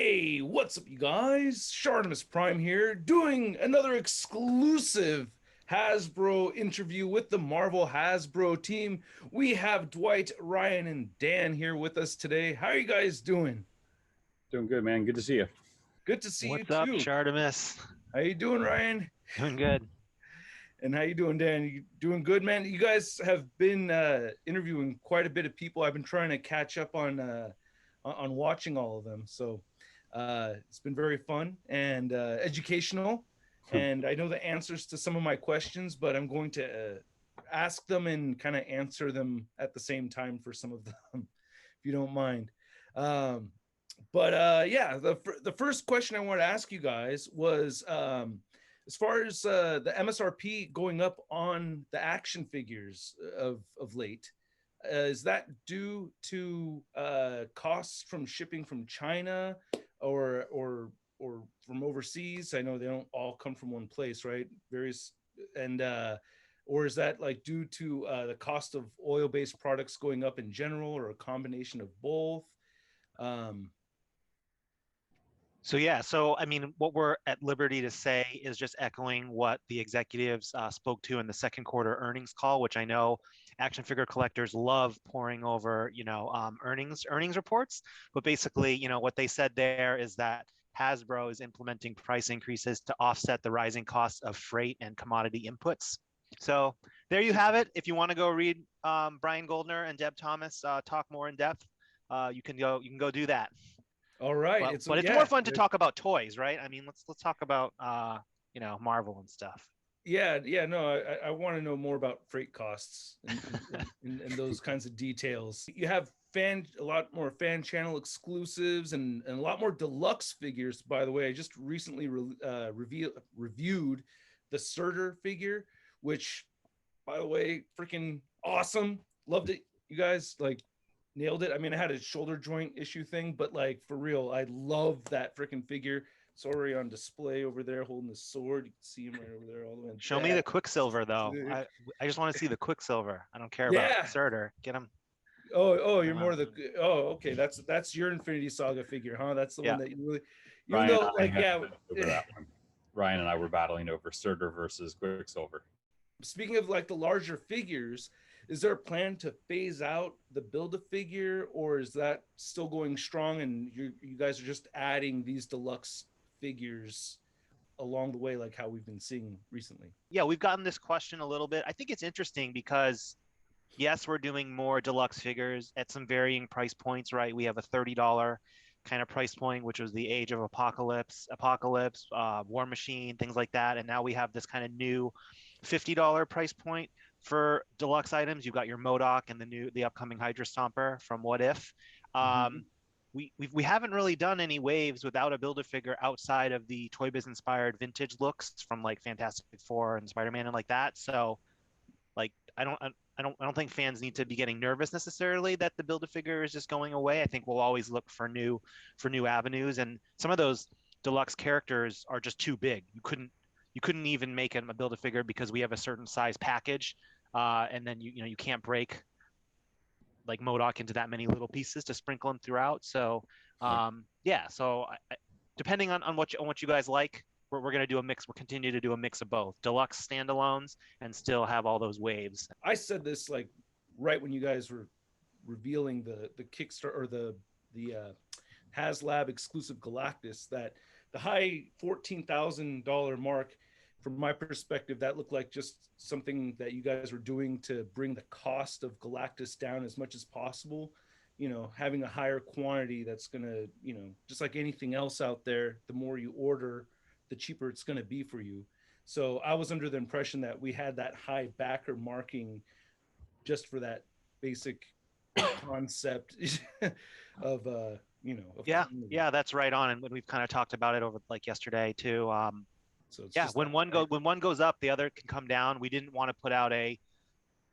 Hey, what's up, you guys? ShartimusPrime here, doing another exclusive Hasbro interview with the Marvel Hasbro team. We have Dwight, Ryan, and Dan here with us today. How are you guys doing? Doing good, man. Good to see you. Good to see you What's up, too. Shartimus? How you doing, Ryan? Doing good. And how you doing, Dan? You doing good, man? You guys have been interviewing quite a bit of people. I've been trying to catch up on watching all of them. So it's been very fun and educational. And I know the answers to some of my questions, but I'm going to ask them and kind of answer them at the same time for some of them, if you don't mind. Um, but yeah, the first question I wanted to ask you guys was as far as the MSRP going up on the action figures of late. Is that due to costs from shipping from China or from overseas? I know they don't all come from one place, right? Various and or is that like due to the cost of oil-based products going up in general, or a combination of both? Um, So I mean, what we're at liberty to say is just echoing what the executives spoke to in the second quarter earnings call, which I know action figure collectors love poring over, earnings reports. But basically, what they said there is that Hasbro is implementing price increases to offset the rising costs of freight and commodity inputs. So there you have it. If you want to go read Brian Goldner and Deb Thomas talk more in depth, you can go do that. all right, but it's but it's more yeah, fun to talk about toys, right? I mean, let's talk about Marvel and stuff. yeah. No, I want to know more about freight costs and those kinds of details. You have a lot more fan channel exclusives and a lot more deluxe figures. By the way, I just recently reviewed the Surtur figure, which, by the way, freaking awesome. Loved it. You guys like nailed it. I mean, I had a shoulder joint issue thing, but like for real, I love that freaking figure. It's already on display over there holding the sword. You can see him right over there all the way in Show me back. the Quicksilver though. I just want to see the Quicksilver. I don't care about Yeah. Surtur. Get him. Oh, you're more Uh, the oh, okay. That's your Infinity Saga figure, huh? That's the one yeah. that you really, even Ryan though and like I yeah. over that one. Ryan and I were battling over Surtur versus Quicksilver. Speaking of like the larger figures, is there a plan to phase out the build a figure, or is that still going strong and you guys are just adding these deluxe figures along the way, like how we've been seeing recently? Yeah, we've gotten this question a little bit. I think it's interesting because yes, we're doing more deluxe figures at some varying price points, right? We have a $30 kind of price point, which was the Age of Apocalypse, War Machine, things like that. And now we have this kind of new $50 price point for deluxe items. You've got your Modoc and the upcoming Hydra Stomper from What If. Mm-hmm. Um, we haven't really done any waves without a Build-A-Figure outside of the Toy Biz inspired vintage looks from like Fantastic Four and Spider-Man and like that. So like I don't think fans need to be getting nervous necessarily that the Build-A-Figure is just going away. I think we'll always look for new avenues, and some of those deluxe characters are just too big. You couldn't even make them a Build-A-Figure because we have a certain size package, and then you can't break like Modoc into that many little pieces to sprinkle them throughout. So yeah, so depending on what you guys like, we're going to do a mix. We'll continue to do a mix of both deluxe standalones and still have all those waves. I said this like right when you guys were revealing the Kickstarter or the HasLab exclusive Galactus, that the high $14,000 mark, from my perspective, that looked like just something that you guys were doing to bring the cost of Galactus down as much as possible. Having a higher quantity that's going to, just like anything else out there, the more you order, the cheaper it's going to be for you. So I was under the impression that we had that high backer marking just for that basic concept of of Yeah, quantity. yeah, that's right on. And we've kind of talked about it over like yesterday too. So it's Yeah, just that high. when one goes up, the other can come down. We didn't want to put out a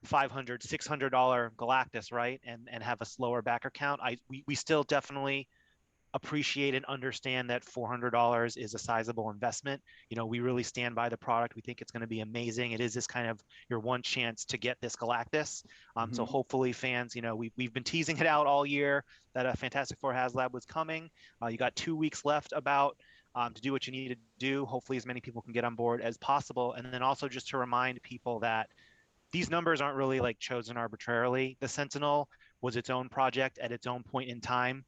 500 $600 Galactus, right, and have a slower backer count. We still definitely appreciate and understand that $400 is a sizable investment. You know, we really stand by the product. We think it's going to be amazing. It is this kind of your one chance to get this Galactus. So hopefully fans, you know, we've been teasing it out all year that a Fantastic Four HasLab was coming. You got 2 weeks left about to do what you need to do. Hopefully as many people can get on board as possible. And then also just to remind people that these numbers aren't really like chosen arbitrarily. The Sentinel was its own project at its own point in time.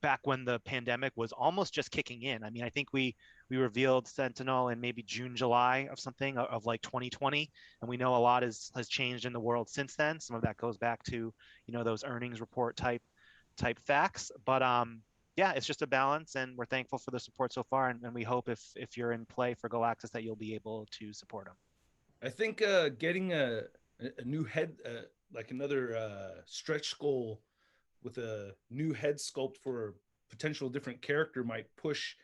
Back when the pandemic was almost just kicking in. I mean, I think we revealed Sentinel in maybe June, July of something of like 2020, and we know a lot has changed in the world since then. Some of that goes back to, you know, those earnings report type facts. But yeah, it's just a balance, and we're thankful for the support so far, and we hope if you're in play for Galactus that you'll be able to support them. I think getting a new head, like another stretch goal with a new head sculpt for a potential different character might push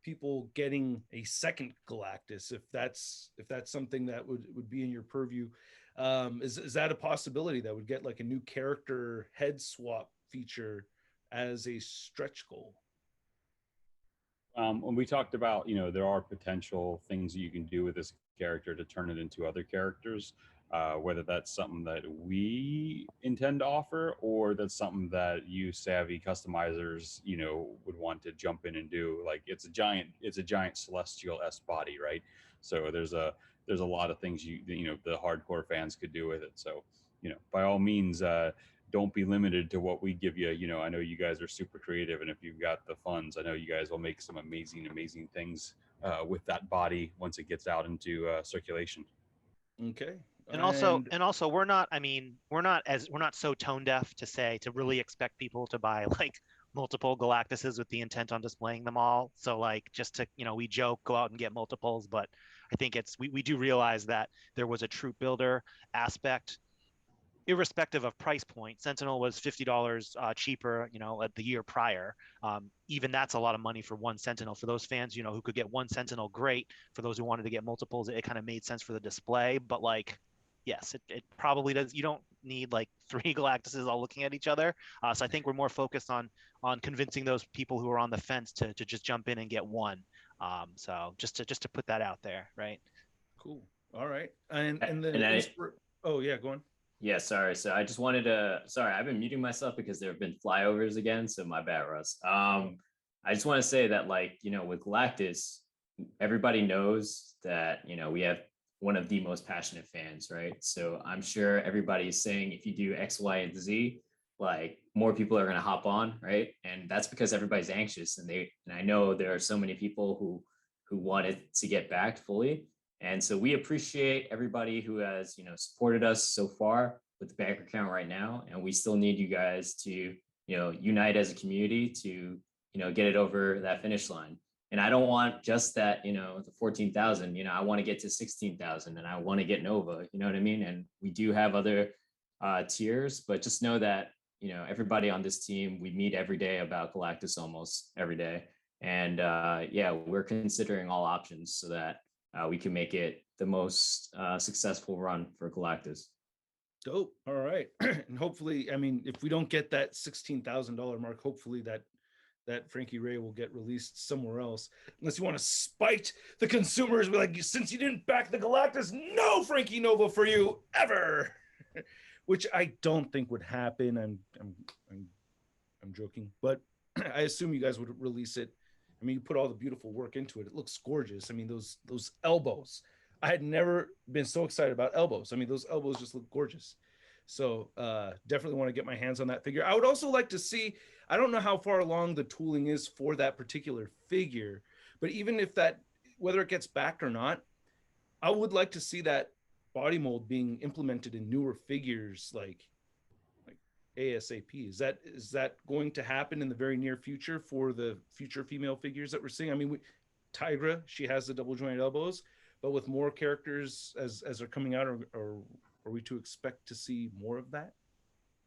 people getting a second Galactus, if that's something that would be in your purview. Is that a possibility that would get like a new character head swap feature as a stretch goal? When we talked about, you know, there are potential things you can do with this character to turn it into other characters, whether that's something that we intend to offer or that's something that you savvy customizers, you know, would want to jump in and do. Like it's a giant celestial S body, right? So there's a lot of things you know the hardcore fans could do with it. So, you know, by all means, don't be limited to what we give you. You know, I know you guys are super creative, and if you've got the funds, I know you guys will make some amazing things with that body once it gets out into circulation. Okay. And also we're not, I mean, we're not so tone deaf to really expect people to buy like multiple Galactuses with the intent on displaying them all. So like just to, you know, we joke, go out and get multiples, but I think we do realize that there was a troop builder aspect irrespective of price point. Sentinel was $50 cheaper, you know, at the year prior. Even that's a lot of money for one Sentinel. For those fans, you know, who could get one Sentinel, great. For those who wanted to get multiples, it kind of made sense for the display. But like, yes, it probably does. You don't need like 3 Galactuses all looking at each other. So I think we're more focused on convincing those people who are on the fence to just jump in and get one. So just to put that out there, right? Cool. All right. And then oh yeah, go on. Yeah, sorry. So I just wanted to, sorry, I've been muting myself because there have been flyovers again. So my bad, Russ. I just want to say that, like, you know, with Galactus, everybody knows that, you know, we have one of the most passionate fans, right? So I'm sure everybody is saying if you do X, Y, and Z, like more people are going to hop on, right? And that's because everybody's anxious, and I know there are so many people who wanted to get back fully. And so we appreciate everybody who has, you know, supported us so far with the bank account right now. And we still need you guys to, you know, unite as a community to, you know, get it over that finish line. And I don't want just that, you know, the 14,000, you know, I want to get to 16,000 and I want to get Nova, you know what I mean? And we do have other tiers, but just know that, you know, everybody on this team, we meet every day about Galactus almost every day. And yeah, we're considering all options so that we can make it the most successful run for Galactus. Dope. All right. And hopefully, I mean, if we don't get that $16,000 mark, hopefully that Frankie Ray will get released somewhere else. Unless you want to spite the consumers, be like, since you didn't back the Galactus, no Frankie Nova for you ever. Which I don't think would happen. I'm joking, but I assume you guys would release it. I mean, you put all the beautiful work into it. It looks gorgeous. I mean, those elbows. I had never been so excited about elbows. I mean, those elbows just look gorgeous. So definitely want to get my hands on that figure. I would also like to see, I don't know how far along the tooling is for that particular figure, but even if that, whether it gets backed or not, I would like to see that body mold being implemented in newer figures like ASAP. Is that going to happen in the very near future for the future female figures that we're seeing? I mean, Tigra, she has the double jointed elbows, but with more characters as they're coming out, or are we to expect to see more of that?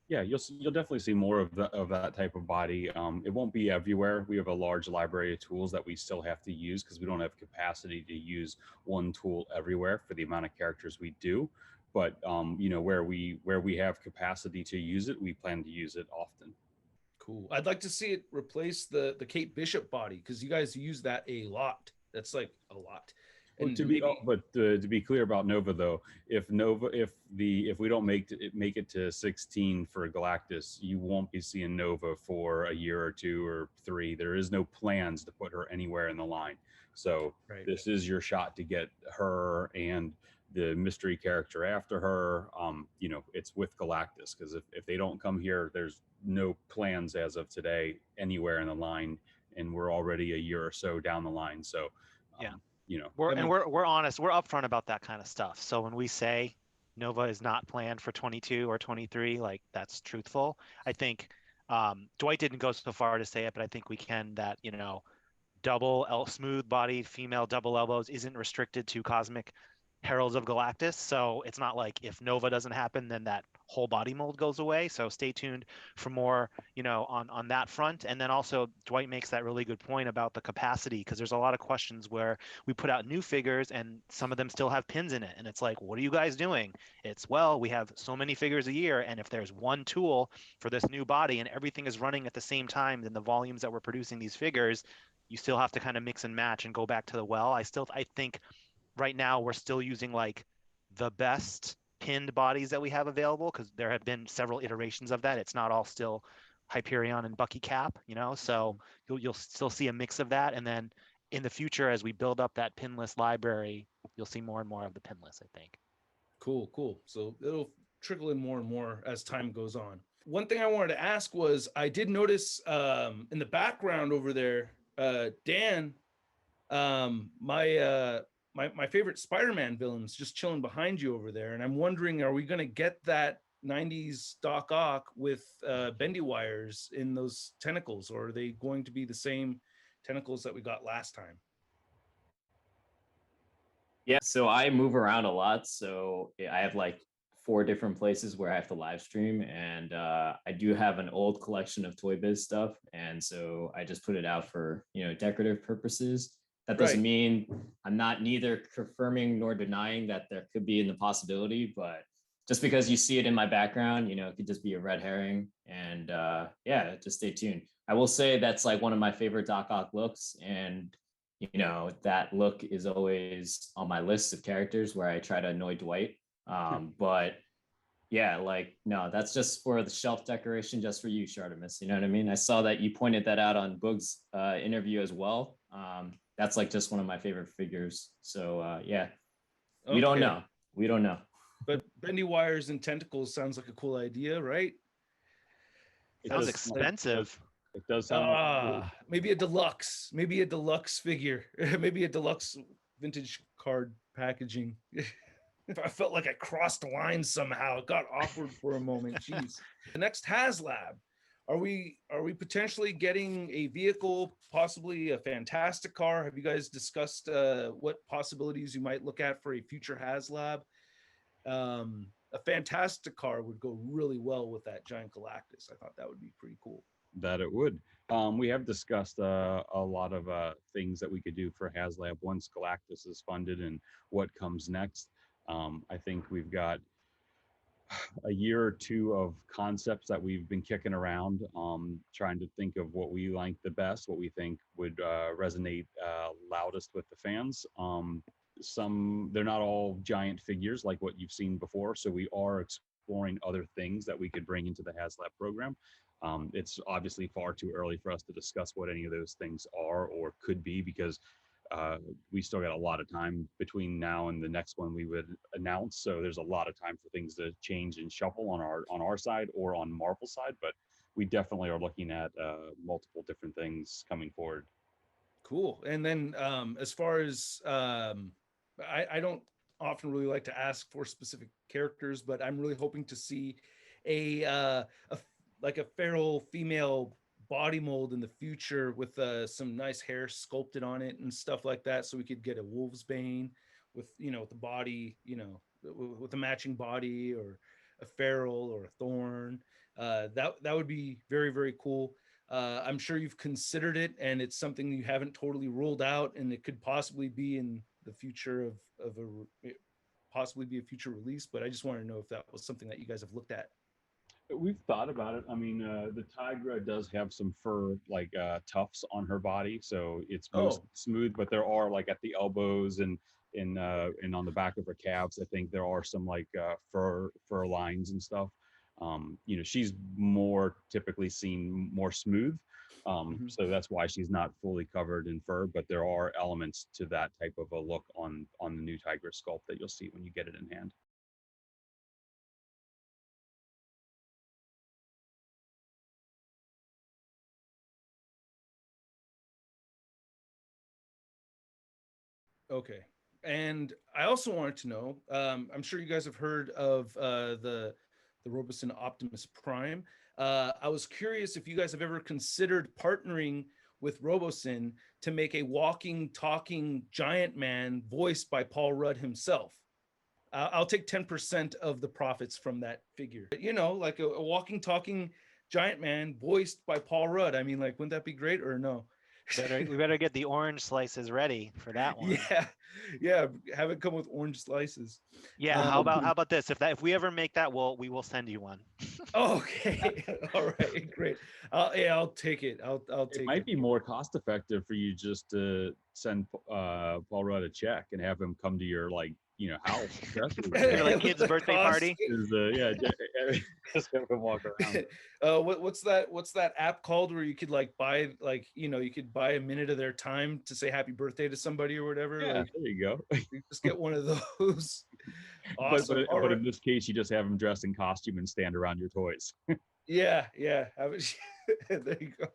Yeah, you'll definitely see more of that type of body. It won't be everywhere. We have a large library of tools that we still have to use because we don't have capacity to use one tool everywhere for the amount of characters we do. But you know, where we have capacity to use it, we plan to use it often. Cool. I'd like to see it replace the Kate Bishop body because you guys use that a lot. That's like a lot. Well, And to be to be clear about Nova though, if we don't make it to 16 for Galactus, you won't be seeing Nova for a year or 2 or 3. There is no plans to put her anywhere in the line. So right. This is your shot to get her and the mystery character after her. You know, it's with Galactus because if they don't come here, there's no plans as of today anywhere in the line, and we're already a year or so down the line. So Yeah. you know, we're honest, we're upfront about that kind of stuff. So when we say Nova is not planned for 22 or 23, like that's truthful. I think Dwight didn't go so far to say it, but I think we can that, you know, smooth bodied female double elbows isn't restricted to cosmic Heralds of Galactus. So it's not like if Nova doesn't happen, then that whole body mold goes away. So stay tuned for more, you know, on that front. And then also Dwight makes that really good point about the capacity, because there's a lot of questions where we put out new figures and some of them still have pins in it. And it's like, what are you guys doing? It's, well, we have so many figures a year. And if there's one tool for this new body and everything is running at the same time, then the volumes that we're producing these figures, you still have to kind of mix and match and go back to the well. I think right now we're still using like the best pinned bodies that we have available, because there have been several iterations of that. It's not all still Hyperion and Bucky Cap, you know, so you'll still see a mix of that. And then in the future, as we build up that pinless library, you'll see more and more of the pinless, I think. Cool. So it'll trickle in more and more as time goes on. One thing I wanted to ask was, I did notice in the background over there, Dan, my favorite Spider-Man villain's just chilling behind you over there, and I'm wondering, are we going to get that 90s Doc Ock with bendy wires in those tentacles, or are they going to be the same tentacles that we got last time? Yeah, so I move around a lot, so I have like 4 different places where I have to live stream, and I do have an old collection of Toy Biz stuff, and so I just put it out for, you know, decorative purposes. That doesn't mean I'm not neither confirming nor denying that there could be in the possibility, but just because you see it in my background, you know, it could just be a red herring. And yeah, just stay tuned. I will say that's like one of my favorite Doc Ock looks, and you know, that look is always on my list of characters where I try to annoy Dwight. But yeah, like, no, that's just for the shelf decoration, just for you, Shartimus. You know what I mean? I saw that you pointed that out on Boog's interview as well. That's like just one of my favorite figures. So yeah, we don't know. We don't know. But bendy wires and tentacles sounds like a cool idea, right? Sounds expensive. It does sound maybe a deluxe figure, maybe a deluxe vintage card packaging. I felt like I crossed lines somehow. It got awkward for a moment. Jeez. The next HasLab, are we potentially getting a vehicle, possibly a fantastic car? Have you guys discussed what possibilities you might look at for a future HasLab? A fantastic car would go really well with that giant Galactus. I thought that would be pretty cool. That it would. We have discussed a lot of things that we could do for HasLab once Galactus is funded and what comes next. I think we've got a year or 2 of concepts that we've been kicking around, trying to think of what we like the best, what we think would resonate loudest with the fans. They're not all giant figures like what you've seen before, so we are exploring other things that we could bring into the HasLab program. It's obviously far too early for us to discuss what any of those things are or could be, because we still got a lot of time between now and the next one we would announce. So there's a lot of time for things to change and shuffle on our side or on Marvel's side. But we definitely are looking at multiple different things coming forward. Cool. And then as far as I don't often really like to ask for specific characters, but I'm really hoping to see a feral female body mold in the future with some nice hair sculpted on it and stuff like that, so we could get a wolf's bane with, you know, with the body, you know, with a matching body, or a feral or a thorn. That would be very, very cool. I'm sure you've considered it, and it's something you haven't totally ruled out, and it could possibly be in the future of a future release. But I just wanted to know if that was something that you guys have looked at. We've thought about it. I mean, the Tigra does have some fur like tufts on her body, so it's most smooth. But there are like at the elbows and on the back of her calves, I think there are some like fur lines and stuff. She's more typically seen more smooth, so that's why she's not fully covered in fur. But there are elements to that type of a look on the new Tigra sculpt that you'll see when you get it in hand. Okay. And I also wanted to know, I'm sure you guys have heard of the Roboson Optimus Prime. I was curious if you guys have ever considered partnering with Roboson to make a walking, talking giant man voiced by Paul Rudd himself. I'll take 10% of the profits from that figure. Like a walking, talking giant man voiced by Paul Rudd. I mean, like, wouldn't that be great or no? We better get the orange slices ready for that one. Yeah, have it come with orange slices. Yeah, how about this? If we ever make that, we will send you one. Okay, all right, great. I'll take it. I'll take it. It might be more cost effective for you just to send Paul Rudd a check and have him come to your house. Like kid's birthday party. Just have him walk around. What's that app called where you could buy you could buy a minute of their time to say happy birthday to somebody or whatever? Yeah, there you go. You just get one of those. Awesome. But in this case, you just have him dressed in costume and stand around your toys. Yeah. There you go.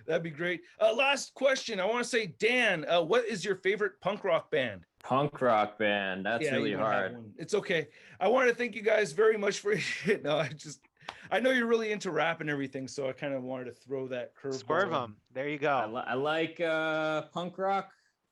That'd be great. Last question. I want to say, Dan, what is your favorite punk rock band? Punk rock band. That's really hard. It's okay. I want to thank you guys very much for I know you're really into rap and everything, so I kind of wanted to throw that curveball. Swerve them. There you go. I like punk rock.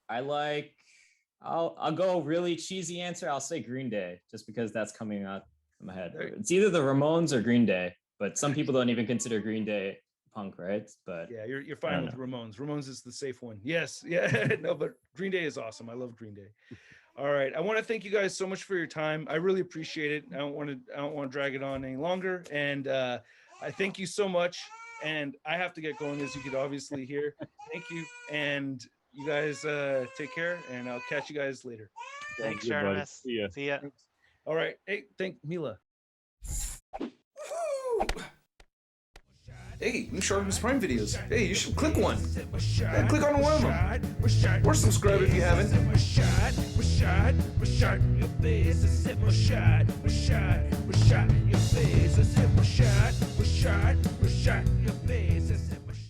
I'll go really cheesy answer. I'll say Green Day, just because that's coming out in my head. It's either the Ramones or Green Day, but some people don't even consider Green Day punk, right? But yeah, you're fine with Ramones. Ramones is the safe one. Yes, yeah, no, but Green Day is awesome. I love Green Day. All right, I want to thank you guys so much for your time. I really appreciate it. I don't want to drag it on any longer, and I thank you so much. And I have to get going, as you could obviously hear. Thank you, and you guys take care, and I'll catch you guys later. Thanks, Shartimus. See ya. Thanks. All right, hey, thank Mila. Hey, new ShartimusPrime videos. Hey, you should click one. Yeah, click on one of them. Or subscribe if you haven't. Your face,